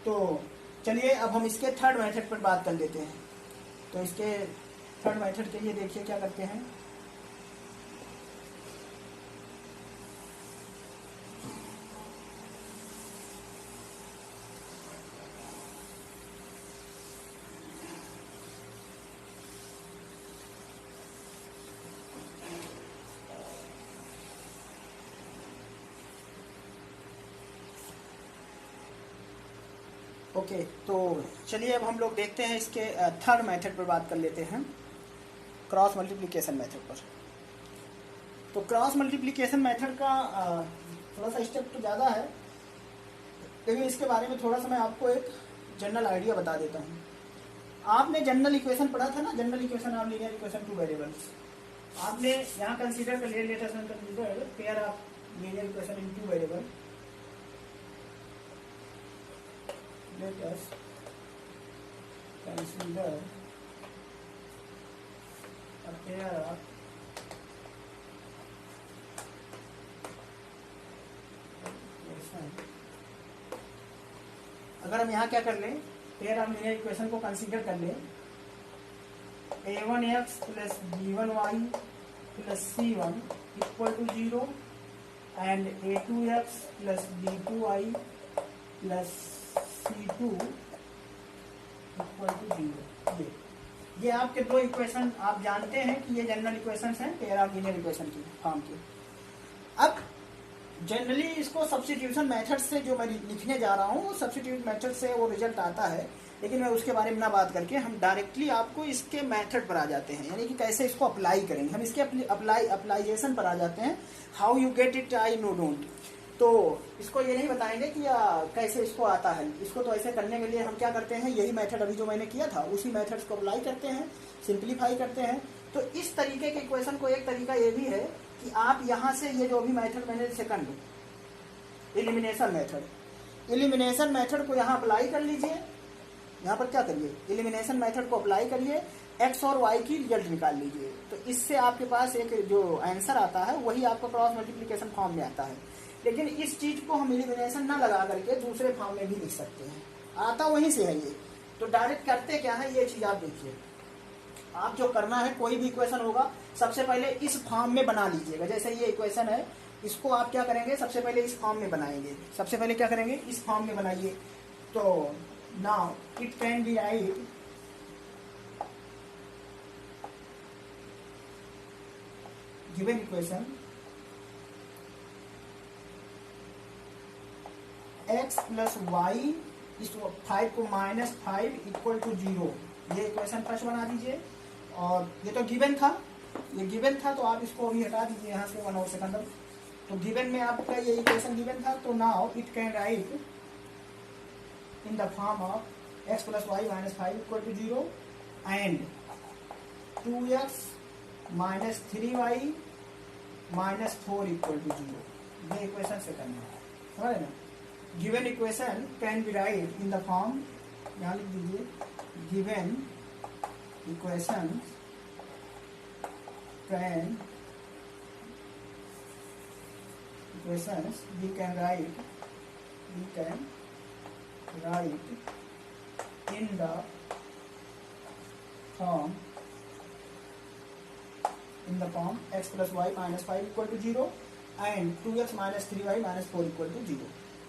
तो चलिए अब हम इसके थर्ड मेथड पर बात कर लेते हैं। तो इसके थर्ड मेथड के लिए देखिए क्या करते हैं। ओके, तो चलिए अब हम लोग देखते हैं इसके थर्ड मेथड पर बात कर लेते हैं, क्रॉस मल्टीप्लिकेशन मेथड पर। तो क्रॉस मल्टीप्लिकेशन मेथड का थोड़ा सा स्टेप तो ज़्यादा है, लेकिन इसके बारे में थोड़ा सा मैं आपको एक जनरल आइडिया बता देता हूँ। आपने जनरल इक्वेशन पढ़ा था ना, general equation of linear equation two variables. आपने यहाँ कंसीडर कर लिया, let us consider pair of linear equation in two variable. Let us consider a pair of अगर हम यहाँ क्या कर लें, पेयर ऑफ लीनियर इक्वेशन को कंसीडर कर लें, a1x plus b1y plus c1 equal to 0 and a2x plus b2y plus C2 equal to 0। ये आपके दो इक्वेशन आप जानते हैं कि ये जनरल इक्वेशंस हैं पेयर ऑफ लीनियर इक्वेशन की फॉर्म के। अब जनरली इसको सब्स्टिट्यूशन मेथड से जो मैं लिखने जा रहा हूँ, सब्स्टिट्यूट मेथड से वो रिजल्ट आता है, लेकिन मैं उसके बारे में ना बात करके हम डायरेक्टली आपको इसके मेथड पर आ जाते हैं, यानी कि कैसे इसको अप्लाई करेंगे। हम इसके अप्लाइजेशन पर आ जाते हैं। How you get it I know don't. तो इसको ये नहीं बताएंगे कि कैसे इसको आता है। इसको तो ऐसे करने के लिए हम क्या करते हैं, यही मेथड अभी जो मैंने किया था उसी मेथड्स को अप्लाई करते हैं, सिंप्लीफाई करते हैं। तो इस तरीके के इक्वेशन को एक तरीका ये भी है कि आप यहाँ से ये जो भी मेथड मैंने सेकंड एलिमिनेशन मेथड को यहाँ अप्लाई कर लीजिए। यहाँ पर क्या करिए, एलिमिनेशन मेथड को अप्लाई करिए, एक्स और वाई की रिजल्ट निकाल लीजिए। तो इससे आपके पास एक जो आंसर आता है वही आपको क्रॉस मल्टीप्लिकेशन फॉर्म में आता है। लेकिन इस चीज को हम एलिमिनेशन ना लगा करके दूसरे फॉर्म में भी लिख सकते हैं, आता वहीं से है ये। तो डायरेक्ट करते क्या है, ये चीज आप देखिए। आप जो करना है, कोई भी इक्वेशन होगा सबसे पहले इस फॉर्म में बना लीजिएगा। जैसे ये इक्वेशन है, इसको आप क्या करेंगे, सबसे पहले इस फॉर्म में बनाएंगे। सबसे पहले क्या करेंगे, इस फॉर्म में बनाइए। तो now it can be right given equation x plus y, इस 5 को -5 इक्वल टू 0। ये इक्वेशन फर्स्ट बना दीजिए। और ये तो गिवन था, ये गिवन था तो आप इसको अभी हटा दीजिए यहाँ से 1 और सेकंड। तो गिवन में आपका ये इक्वेशन गिवन था। तो now it can write in the form of x plus y -5 equal to 0 and 2x minus 3y minus 4 equal to 0। ये इक्वेशन सेकंड है, समझ ना। Given equation can be write in the form, यहाँ लिख दीजिए, given equation different equations we can write in the form x plus y minus 5 equal to 0 and 2x minus 3y minus 4 equal to 0.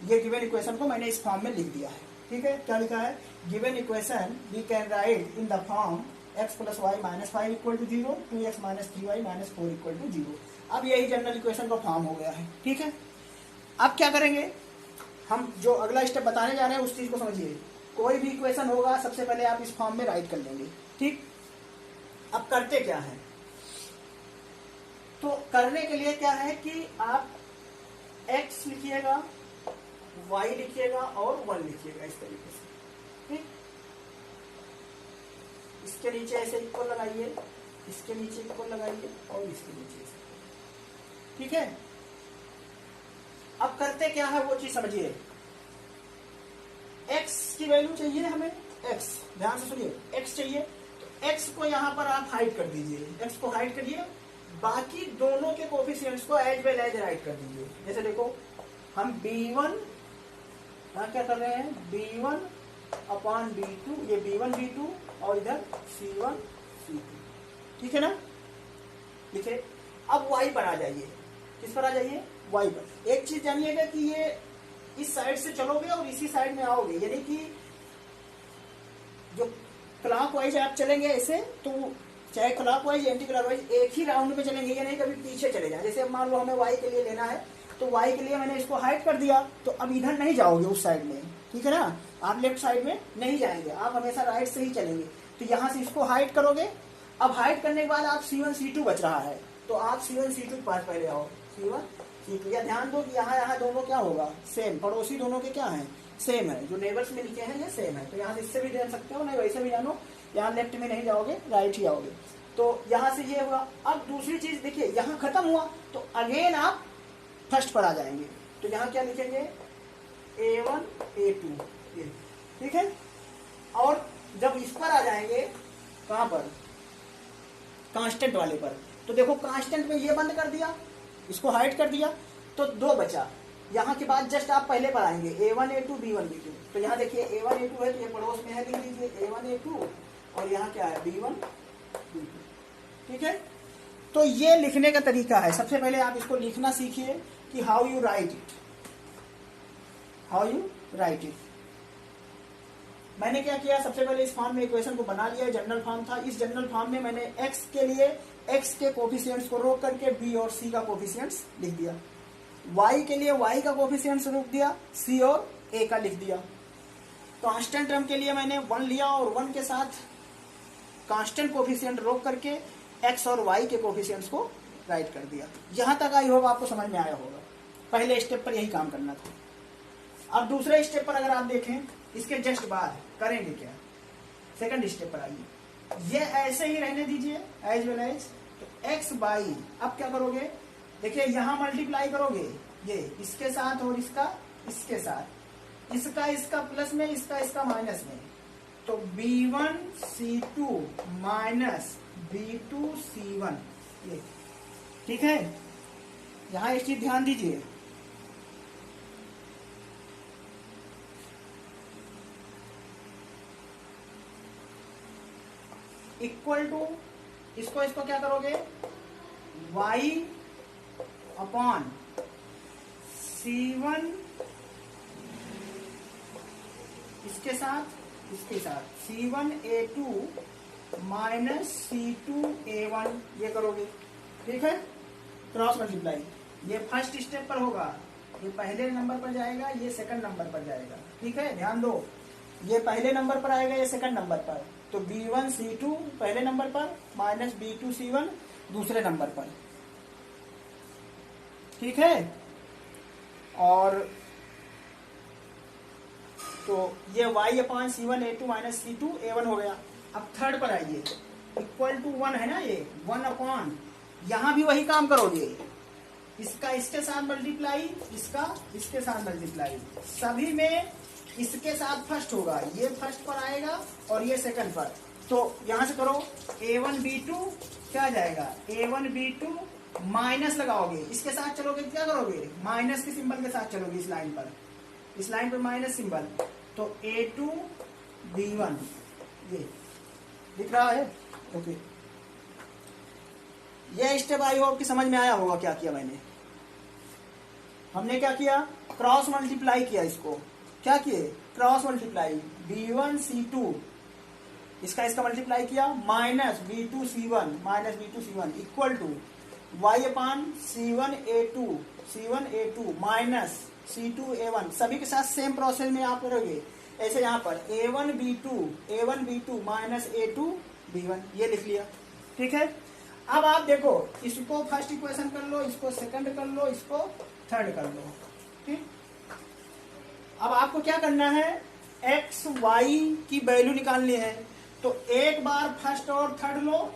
ये given equation को मैंने इस form में लिख दिया है. ठीक है, क्या लिखा है? Given equation we can write in the form x plus y minus 5 equal to 0, 2x minus 3y minus 4 equal to 0. अब यही जनरल इक्वेशन का फॉर्म हो गया है. ठीक है, अब क्या करेंगे हम? जो अगला स्टेप बताने जा रहे हैं उस चीज को समझिए. कोई भी इक्वेशन होगा सबसे पहले आप इस फॉर्म में राइट कर लेंगे. ठीक, अब करते क्या है? तो करने के लिए क्या है कि आप x लिखिएगा, y लिखिएगा और 1 लिखिएगा इस तरीके से. ठीक, इसके नीचे ऐसे इक्वल लगाइए, इसके नीचे इक्वल लगाइए और इसके नीचे. ठीक है, अब करते क्या है वो चीज समझिए. x की वैल्यू चाहिए हमें, x, ध्यान से सुनिए, x चाहिए तो x को यहां पर आप हाइड कर दीजिए. x को हाइड करिए, बाकी दोनों के कोफिशिएंट्स को एज वेल एज राइट कर दीजिए. जैसे देखो हम b1 क्या कर रहे हैं, b1 अपॉन b2, ये b1 b2 और इधर c1 c2. ठीक है ना, लिखे. अब y पर आ जाइए. किस पर आ जाइए? y पर. एक चीज जानिएगा कि ये इस साइड से चलोगे और इसी साइड में आओगे, यानी कि जो क्लॉकवाइज आप चलेंगे ऐसे, तो चाहे क्लॉकवाइज एंटी क्लॉकवाइज एक ही राउंड में चलेंगे, ये नहीं कभी पीछे चले जाए. जैसे मान लो हमें y के लिए लेना है तो y के लिए मैंने इसको हाइड कर दिया, तो अब इधर नहीं जाओगे उस साइड में. ठीक है ना, आप लेफ्ट साइड में नहीं जाएंगे, आप हमेशा राइट से ही चलेंगे. तो यहां से इसको हाइड करोगे. अब हाइड करने के बाद आप c1 c2 बच रहा है, तो आप c1 c2 के पास पहले आओ. c1 c2. या ध्यान दो कि यहाँ दोनों क्या होगा, सेम. पड़ोसी दोनों के क्या है, सेम है. जो नेबर्स में लिखे हैं ये सेम है. तो यहाँ से इससे भी जान सकते हो, नहीं वैसे भी जानो. यहाँ लेफ्ट में नहीं जाओगे, राइट ही आओगे. तो यहाँ से ये हुआ. अब दूसरी चीज देखिए, यहाँ खत्म हुआ तो अगेन आप फर्स्ट पर आ जाएंगे. तो यहाँ क्या लिखेंगे, a1 a2. ठीक है, और जब इस पर आ जाएंगे, कहां पर, कांस्टेंट वाले पर, तो देखो कांस्टेंट में ये बंद कर दिया, इसको हाइड कर दिया, तो 2 बचा. यहाँ के बाद जस्ट आप पहले पर आएंगे, a1 a2 b1 b2. तो यहाँ देखिए a1 a2 है तो ये पड़ोस में है, लिख लीजिए a1 a2 और यहाँ क्या है b1 b2. ठीक है, तो ये लिखने का तरीका है. सबसे पहले आप इसको लिखना सीखिए कि हाउ यू राइट इट. मैंने क्या किया, सबसे पहले इस फॉर्म में इक्वेशन को बना लिया. जनरल फॉर्म था. इस जनरल फॉर्म में मैंने x के लिए x के कोफिशिएंट्स को रोक करके b और c का कोफिशिएंट्स लिख दिया. y के लिए y का कोफिशिएंट्स रोक दिया, c और a का लिख दिया. कांस्टेंट टर्म के लिए मैंने 1 लिया और 1 के साथ कांस्टेंट कोफिशिएंट रोक करके x और y के कोफिशिएंट्स को राइट कर दिया. यहां तक आई होप आपको समझ में आया होगा. पहले स्टेप पर यही काम करना था. अब दूसरे स्टेप पर अगर आप देखें, इसके जस्ट बाद करेंगे क्या, सेकंड स्टेप पर आइए. ये ऐसे ही रहने दीजिए एज वेल एज. तो x बाई, अब क्या करोगे, देखिए यहां मल्टीप्लाई करोगे, ये इसके साथ और इसका इसके साथ, इसका प्लस में, इसका माइनस में. तो b1 c2 minus b2 c1. ये ठीक है, यहां इस चीज ध्यान दीजिए. इक्वल टू, इसको क्या करोगे, y अपॉन c1 इसके साथ c1 a2 minus c2 a1 ये करोगे. ठीक है, क्रॉस मल्टीप्लाई. ये फर्स्ट स्टेप पर होगा, ये पहले नंबर पर जाएगा, ये सेकंड नंबर पर जाएगा. ठीक है, ध्यान दो, ये पहले नंबर पर आएगा, ये सेकंड नंबर पर. तो b1 c2 पहले नंबर पर माइनस b2 c1 दूसरे नंबर पर. ठीक है, और तो ये y upon c1 a2 minus c2 a1 हो गया. अब थर्ड पर आइए, इक्वल टू 1 है ना, ये 1 अपॉन, यहां भी वही काम करोगे, इसका इसके साथ मल्टीप्लाई, इसका इसके साथ मल्टीप्लाई. सभी में इसके साथ फर्स्ट होगा, ये फर्स्ट पर आएगा और ये सेकंड पर. तो यहां से करो a1b2 क्या आ जाएगा, a1b2 माइनस लगाओगे, इसके साथ चलोगे क्या करोगे, माइनस के सिंबल के साथ चलोगे इस लाइन पर, इस लाइन पर माइनस सिंबल, तो a2b1 ये दिख रहा है। ओके, ये स्टेप आई होप कि समझ में आया होगा क्या किया मैंने। हमने क्या किया, क्रॉस मल्टीप्लाई किया, इसको क्या किए, क्रॉस मल्टीप्लाई, b1c2 इसका मल्टीप्लाई किया, minus b2c1 equal to y upon c1a2 minus c2a1, सभी के साथ सेम प्रोसेस में आप करोगे। ऐसे यहाँ पर a1b2 माइनस a2b1 ये लिख लिया, ठीक है। अब आप देखो, इसको फर्स्ट इक्वेशन कर लो, इसको सेकंड कर लो, इसको थर्ड कर लो, ठीक। अब आपको क्या करना है, एक्स वाई की वैल्यू निकालनी है, तो एक बार फर्स्ट और थर्ड लो,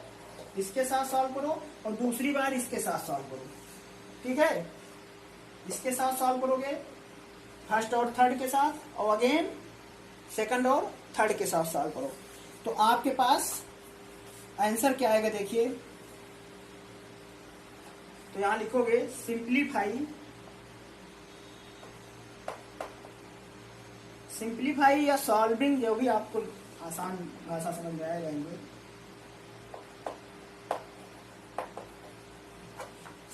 इसके साथ सॉल्व करो, और दूसरी बार इसके साथ सॉल्व करो, ठीक है। इसके साथ सॉल्व करोगे फर्स्ट और थर्ड के साथ, और अगेन सेकंड और थर्ड के साथ सॉल्व करो, तो आपके पास आंसर क्या आएगा देखिए। तो यहां लिखोगे सिंप्लीफाई या सॉल्विंग, जो भी आपको आसान भाषा समझ में आए रहेंगे।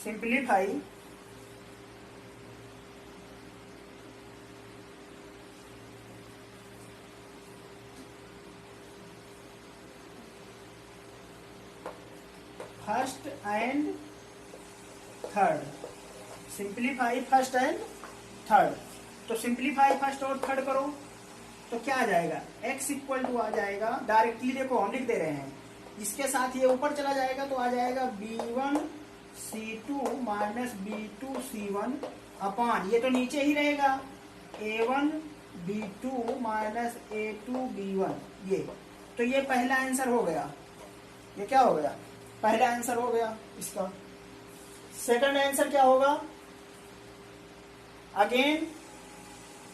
Simplify first and third, simplify first and third. तो सिंप्लीफाई फर्स्ट और थर्ड करो तो क्या आ जाएगा, x इक्वल टू आ जाएगा, डायरेक्टली देखो हम लिख दे रहे हैं, इसके साथ ये ऊपर चला जाएगा तो आ जाएगा b1c2 माइनस b2c1 अपान, ये तो नीचे ही रहेगा, a1b2 माइनस a2b1 ये। तो ये पहला आंसर हो गया, ये क्या हो गया, पहला आंसर हो गया इसका। सेकंड आंसर क्या होगा, अगेन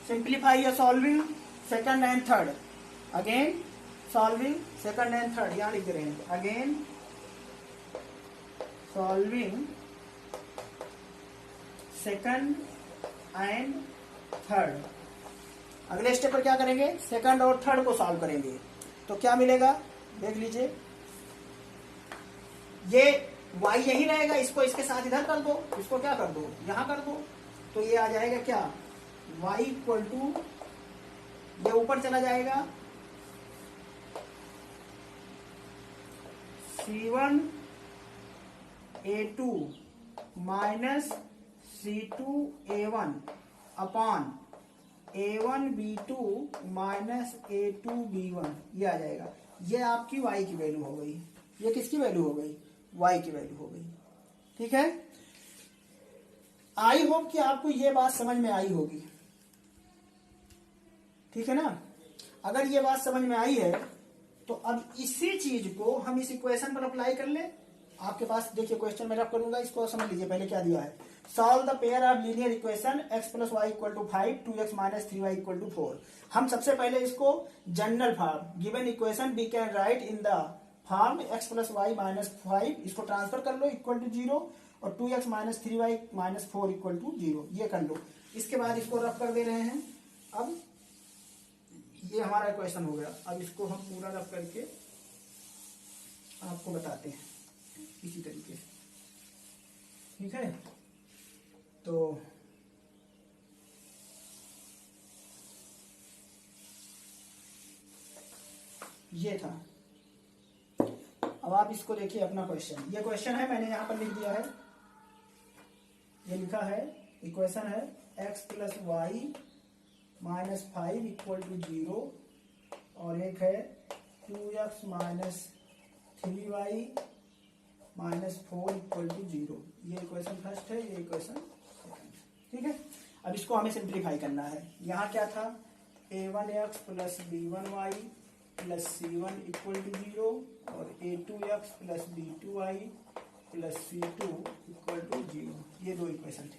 सिंप्लीफाई या solving second and third, again solving second and third, यहां लिख रहे हैं, again solving second and third. अगले स्टेप पर क्या करेंगे, सेकंड और थर्ड को सॉल्व करेंगे, तो क्या मिलेगा देख लीजिए, ये y यही रहेगा, इसको इसके साथ इधर कर दो, इसको क्या कर दो, यहां कर दो, तो ये आ जाएगा क्या, y इक्वल टू, ये ऊपर चला जाएगा c1a2 माइनस c2a1 अपान a1b2 माइनस a2b1, ये आ जाएगा। ये आपकी y की वैल्यू हो गई, ये किसकी वैल्यू हो गई, y की वैल्यू हो गई, ठीक है। आई होप कि आपको ये बात समझ में आई होगी, ठीक है ना। अगर ये बात समझ में आई है तो अब इसी चीज को हम इस इक्वेशन पर अप्लाई कर ले। आपके पास देखिए क्वेश्चन में रख करूंगा, इसको समझ लीजिए पहले क्या दिया है, solve the pair of linear equation x plus y equal to 5 2x minus 3y equal to 4। हम सबसे पहले इसको general form, given equation we can write in the form x plus y minus 5, इसको ट्रांसफर कर लो equal to 0, और 2x minus 3y minus 4 equal to 0, ये कर लो। इसके बाद इसको रफ कर दे रहे हैं। अब ये हमारा इक्वेशन हो गया, अब इसको हम पूरा रफ करके आपको बताते हैं इसी तरीके से, ठीक है। तो ये था। अब आप इसको देखिए अपना क्वेश्चन, ये क्वेश्चन है, मैंने यहां पर लिख दिया है, ये लिखा है इक्वेशन है x plus y minus 5 equal to 0, और एक है 2x minus 3y minus 4 equal to 0। ये इक्वेशन फर्स्ट है, ये इक्वेशन सेकंड, ठीक है। अब इसको हमें सिंप्लीफाई करना है। यहाँ क्या था, a1x plus b1y plus c1 equal to 0, और a2x plus b2y plus c2 equal to 0, ये दो इक्वेशन थे,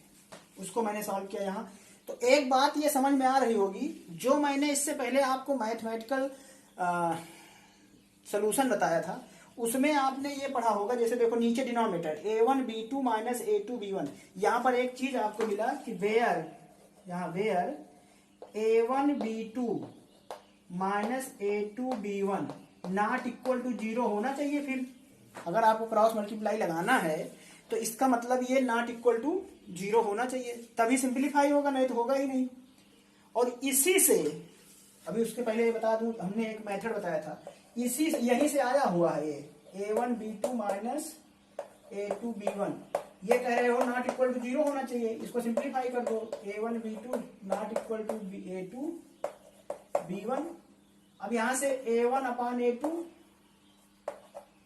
उसको मैंने सॉल्व किया यहाँ। तो एक बात ये समझ में आ रही होगी, जो मैंने इससे पहले आपको मैथमेटिकल सोल्यूशन बताया था, उसमें आपने ये पढ़ा होगा, जैसे देखो नीचे डिनोमिनेटर a1b2 माइनस a2b1, यहाँ पर एक चीज आपको मिला कि वेयर, यहाँ where a1b2 minus a2b1 not equal to 0 होना चाहिए। फिर अगर आपको क्रॉस मल्टीप्लाई लगाना है तो इसका मतलब ये नॉट इक्वल टू 0 होना चाहिए, तभी सिंप्लीफाई होगा, नहीं तो होगा ही नहीं। और इसी से अभी उसके पहले ये बता दूं, हमने एक मेथड बताया था, इसी यहीं से आया हुआ है ये a1b2 माइनस a2b1, ये कह रहे हो नॉट इक्वल टू 0 होना चाहिए, इसको सिंप्लीफाई कर दो, a1b2 not equal to a2b1। अब यहां से a1 अपान a2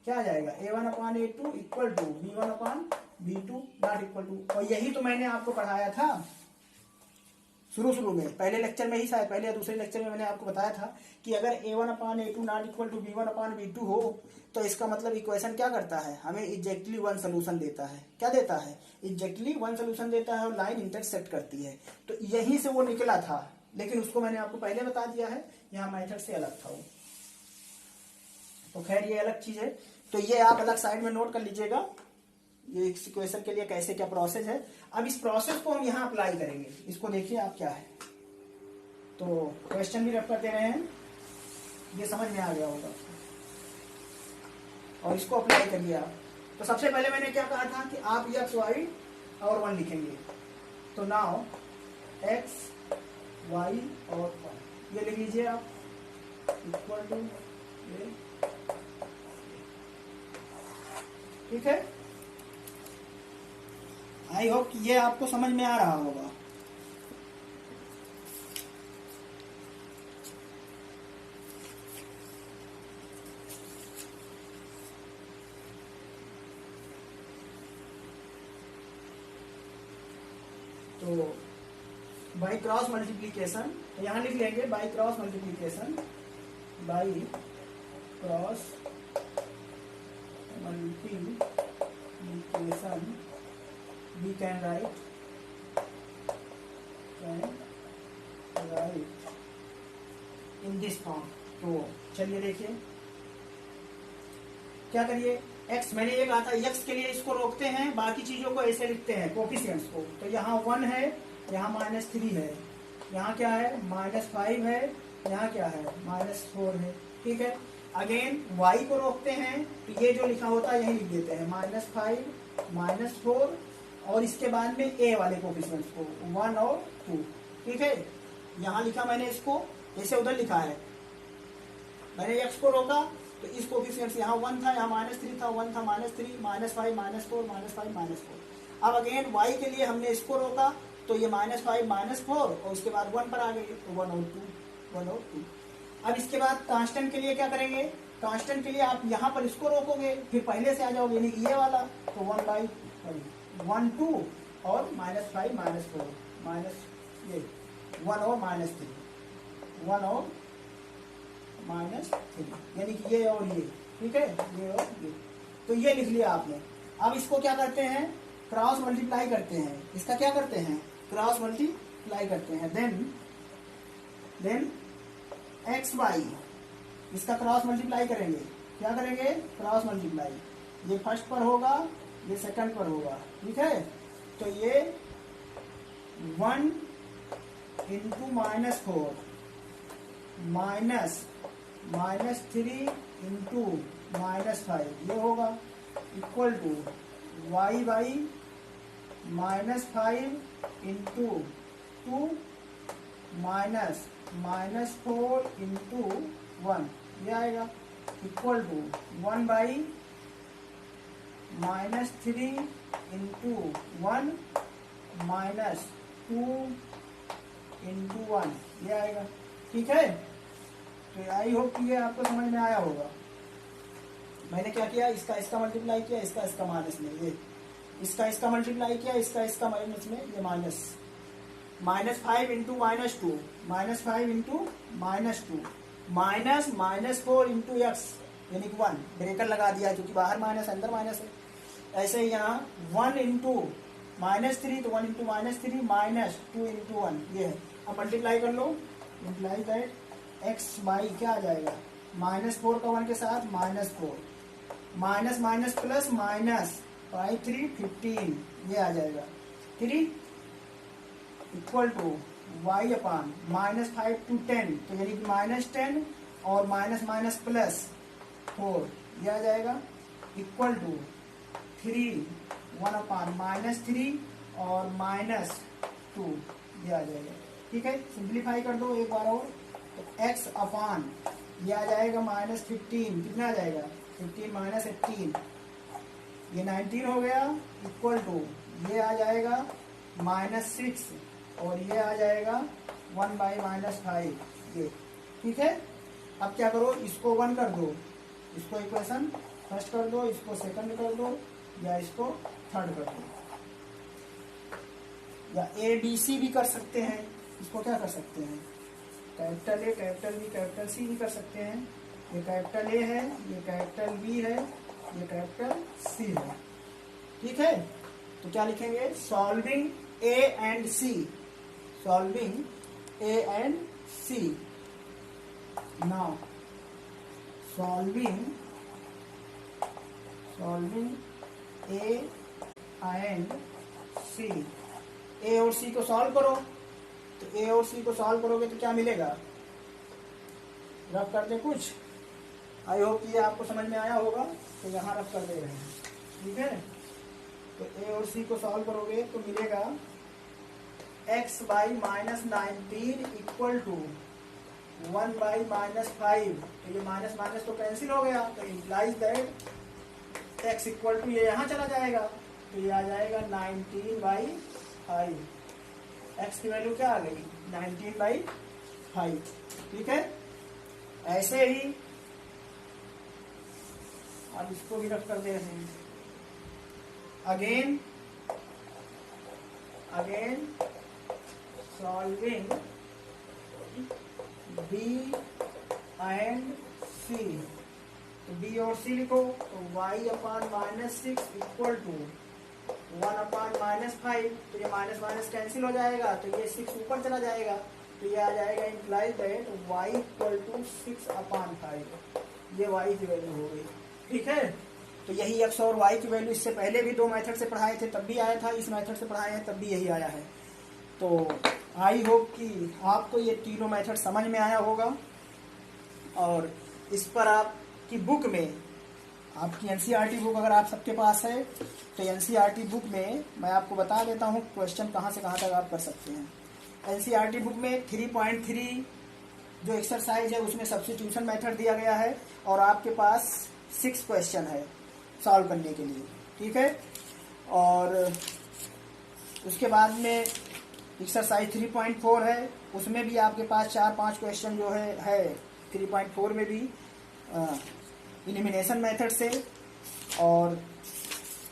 क्या आ जाएगा, a1 upon a2 equal to b1 upon b2 not equal to. और यही तो मैंने आपको पढ़ाया था शुरू में, पहले लेक्चर में ही, शायद पहले या दूसरे लेक्चर में मैंने आपको बताया था कि अगर a1 upon a2 not equal to b1 upon b2 हो तो इसका मतलब इक्वेशन क्या करता है, हमें एग्जैक्टली वन सोल्यूशन देता है। क्या देता है, एग्जैक्टली वन सोल्यूशन देता है और लाइन इंटरसेक्ट करती है। तो यहीं से वो निकला था, लेकिन उसको मैंने आपको पहले बता दिया है, यहाँ मेथड से अलग था वो। तो खैर ये अलग चीज है, तो ये आप अलग साइड में नोट कर लीजिएगा, ये इक्वेशन के लिए कैसे क्या प्रोसेस है। अब इस प्रोसेस को हम यहाँ अप्लाई करेंगे, इसको देखिए आप क्या है। तो क्वेश्चन भी रेफ कर दे रहे हैं, ये समझ में आ गया होगा, और इसको अप्लाई करिए आप। तो सबसे पहले मैंने क्या कहा था कि आप x y और 1 लिखेंगे, तो नाउ x y और 1 ये लिख लीजिए आप, इक्वल टू ये, ठीक है। आई होप कि ये आपको समझ में आ रहा होगा। तो बाई क्रॉस मल्टीप्लीकेशन, तो यहां लिख लेंगे by cross multiplication, by cross multiplication we can write in this form। तो चलिए देखिए क्या करिए, x मैंने ये कहा था, x के लिए इसको रोकते हैं, बाकी चीजों को ऐसे लिखते हैं कोफिशिएंट्स को। तो यहाँ 1 है, यहाँ -3 है, यहाँ क्या है -5 है, यहाँ क्या है -4 है, ठीक है। अगेन y को रोकते हैं, तो ये जो लिखा होता है यही लिख देते हैं, -5 -4, और इसके बाद में a वाले कोफिशिएंट्स को 1 और 2, ठीक है। यहाँ लिखा मैंने इसको, जैसे उधर लिखा है, मैंने x को रोका तो इस कोफिशिएंट्स, यहाँ 1 था, यहाँ -3 था, 1 था, -3, -5 -4, -5 -4। अब अगेन y के लिए हमने इसको रोका, तो ये -5 -4 और उसके बाद 1 पर आ गए, तो 1 और 2। अब इसके बाद कांस्टेंट के लिए क्या करेंगे, कांस्टेंट के लिए आप यहाँ पर इसको रोकोगे, फिर पहले से आ जाओगे, यानी ये वाला, तो 1 2 और -5 -4 माइनस ये 1 और -3, 1 और -3, यानी कि ये और ये, ठीक है, ये और ये। तो ये लिख लिया आपने। अब इसको क्या करते हैं, क्रॉस मल्टीप्लाई करते हैं, इसका क्या करते हैं, क्रॉस मल्टीप्लाई करते हैं। देन एक्स वाई, इसका क्रॉस मल्टीप्लाई करेंगे, क्या करेंगे, क्रॉस मल्टीप्लाई, ये फर्स्ट पर होगा, ये सेकंड पर होगा, ठीक है। तो ये 1 इंटू -4 -3 इंटू -5 ये होगा, equal to y by -5 into 2 -4 into 1 ये आएगा, equal to 1 by -3 into 1 -2 into 1 ये आएगा, ठीक है। तो आई होप कि ये आपको समझ में आया होगा। मैंने क्या किया, इसका मल्टीप्लाई किया, इसका माइनस में, ये इसका मल्टीप्लाई किया, इसका माइनस में, ये -5 इंटू -2 -5 इंटू -2 -4 इंटू x यानी कि 1 ब्रेकर लगा दिया, क्योंकि बाहर माइनस अंदर माइनस है। ऐसे ही यहाँ 1 इंटू -3 तो 1 इंटू -3 -2 इंटू 1 ये है। अब मल्टीप्लाई कर लो, मल्टीप्लाई दैट x बाई क्या आ जाएगा -4 का 1 के साथ -4, माइनस माइनस प्लस माइनस 5 3 15, ये आ जाएगा 3 equal to y upon -5 to 10, तो यानी कि -10 और माइनस माइनस प्लस 4, ये आ जाएगा इक्वल टू 3 1 अपान -3 और -2, ये आ जाएगा। ठीक है, सिंप्लीफाई कर दो एक बार और, तो x अपान ये आ जाएगा -15, कितना आ जाएगा 15 - 18, ये 19 हो गया, इक्वल टू ये आ जाएगा -6 और ये आ जाएगा 1/-5, ये। ठीक है, अब क्या करो, इसको 1 कर दो, इसको इक्वेशन फर्स्ट कर दो, इसको सेकंड कर दो, या इसको थर्ड कर दो, या ABC भी कर सकते हैं। इसको क्या कर सकते हैं, capital A, capital B, capital C भी कर सकते हैं। ये कैपिटल A है, ये कैपिटल B है, ये कैपिटल C है। ठीक है, तो क्या लिखेंगे, solving A and C, solving A and C, now solving A and C, A और C को सॉल्व करो, तो A और C को सॉल्व करोगे तो क्या मिलेगा, रफ कर दे कुछ, आई होप ये आपको समझ में आया होगा, तो यहाँ रफ कर दे रहे हैं। ठीक है, तो A और C को सॉल्व करोगे तो मिलेगा x/-19 इक्वल टू 1/-5, तो ये माइनस माइनस तो कैंसिल हो गया, तो implies that x equal to ये यहाँ चला जाएगा, तो ये आ जाएगा 19/5, x की वैल्यू क्या आ गई 19/5। ठीक है, ऐसे ही अब इसको भी रख कर दे रहे हैं, again solving B and C, तो B और C लिखो, तो y अपान -6 इक्वल टू 1 अपान -5, तो ये माइनस माइनस कैंसिल हो जाएगा, तो ये 6 ऊपर चला जाएगा, तो ये आ जाएगा implies that y equal to 6/5, ये y की वैल्यू हो गई। ठीक है, तो यही x और y की वैल्यू इससे पहले भी 2 मेथड से पढ़ाए थे, तब भी आया था, इस मेथड से पढ़ाए हैं तब भी यही आया है। तो आई होप कि आपको ये तीनों मेथड समझ में आया होगा, और इस पर आपकी बुक में, आपकी एनसीईआरटी बुक अगर आप सबके पास है, तो एनसीईआरटी बुक में मैं आपको बता देता हूँ क्वेश्चन कहाँ से कहाँ तक आप कर सकते हैं। एनसीईआरटी बुक में 3.3 जो एक्सरसाइज है उसमें सब्स्टिट्यूशन मेथड दिया गया है, और आपके पास 6 क्वेश्चन है सॉल्व करने के लिए। ठीक है, और उसके बाद में एक्सरसाइज 3.4 है, उसमें भी आपके पास 4-5 क्वेश्चन जो है 3.4 में भी एलिमिनेशन मेथड से, और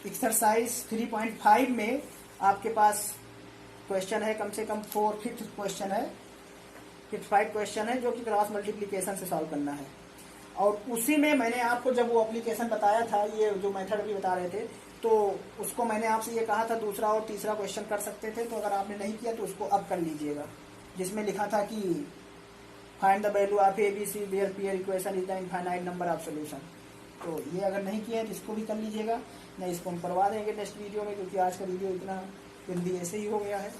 एक्सरसाइज 3.5 में आपके पास क्वेश्चन है कम से कम 5th क्वेश्चन है, 5 क्वेश्चन है जो कि क्रॉस मल्टीप्लिकेशन से सॉल्व करना है। और उसी में मैंने आपको जब वो एप्लीकेशन बताया था, ये जो मेथड भी बता रहे थे, तो उसको मैंने आपसे ये कहा था दूसरा और तीसरा क्वेश्चन कर सकते थे, तो अगर आपने नहीं किया तो उसको अब कर लीजिएगा, जिसमें लिखा था कि find the value of ABC where pair equation is the infinite number of solution. तो ये अगर नहीं किया है तो इसको भी कर लीजिएगा, नहीं इसको हम करवा देंगे नेक्स्ट वीडियो में, क्योंकि आज का वीडियो इतना जल्दी ऐसे ही हो गया है।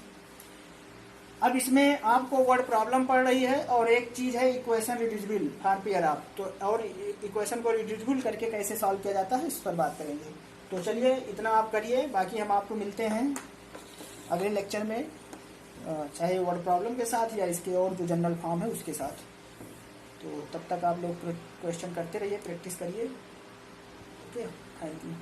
अब इसमें आपको वर्ड प्रॉब्लम पड़ रही है, और एक चीज है equation reducible for pair of, तो और इक्वेशन को रिड्यूसिबल करके कैसे सॉल्व किया जाता है इस पर बात करेंगे। तो चलिए इतना आप करिए, बाकी हम आपको मिलते हैं अगले लेक्चर में, चाहे वर्ड प्रॉब्लम के साथ या इसके और जो जनरल फॉर्म है उसके साथ। तो तब तक आप लोग क्वेश्चन करते रहिए, प्रैक्टिस करिए। Okay, thank you.